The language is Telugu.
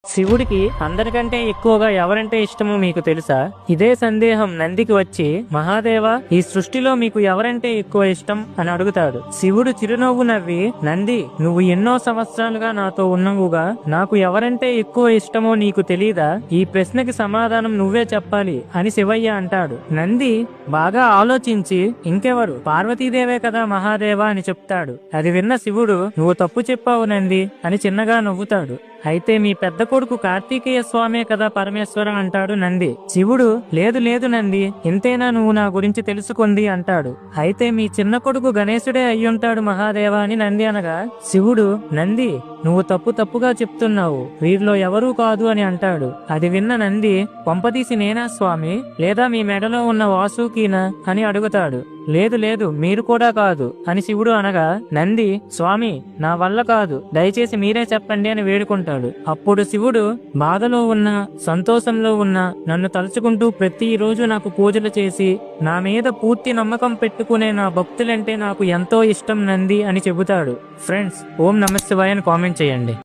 శివుడికి అందరికంటే ఎక్కువగా ఎవరంటే ఇష్టమో మీకు తెలుసా? ఇదే సందేహం నందికి వచ్చి, మహాదేవ, ఈ సృష్టిలో మీకు ఎవరంటే ఎక్కువ ఇష్టం అని అడుగుతాడు. శివుడు చిరునవ్వు నవ్వి, నంది, నువ్వు ఎన్నో సంవత్సరాలుగా నాతో ఉన్నవుగా, నాకు ఎవరంటే ఎక్కువ ఇష్టమో నీకు తెలీదా? ఈ ప్రశ్నకి సమాధానం నువ్వే చెప్పాలి అని శివయ్య అంటాడు. నంది బాగా ఆలోచించి, ఇంకెవరు, పార్వతీదేవే కదా మహాదేవ అని చెప్తాడు. అది విన్న శివుడు, నువ్వు తప్పు చెప్పావు నంది అని చిన్నగా నవ్వుతాడు. అయితే మీ పెద్ద కొడుకు కార్తీకేయ స్వామే కదా పరమేశ్వర అంటాడు నంది. శివుడు, లేదు లేదు నంది, ఇంతేనా నువ్వు నా గురించి తెలుసుకుంది అంటాడు. అయితే మీ చిన్న కొడుకు గణేశుడే అయ్యుంటాడు మహాదేవ అని నంది అనగా, శివుడు, నంది, నువ్వు తప్పుగా చెప్తున్నావు, వీరిలో ఎవరూ కాదు అని అంటాడు. అది విన్న నంది, కొంపదీసి నేనా స్వామి, లేదా మీ మెడలో ఉన్న వాసుకీనా అని అడుగుతాడు. లేదు లేదు, మీరు కూడా కాదు అని శివుడు అనగా, నంది, స్వామి, నా వల్ల కాదు, దయచేసి మీరే చెప్పండి అని వేడుకుంటాడు. అప్పుడు శివుడు, బాధలో ఉన్నా సంతోషంలో ఉన్నా నన్ను తలుచుకుంటూ ప్రతిరోజు నాకు పూజలు చేసి నా మీద పూర్తి నమ్మకం పెట్టుకునే నా భక్తులంటే నాకు ఎంతో ఇష్టం నంది అని చెబుతాడు. ఫ్రెండ్స్, ఓం నమః శివాయ అని కామెంట్ చేయండి.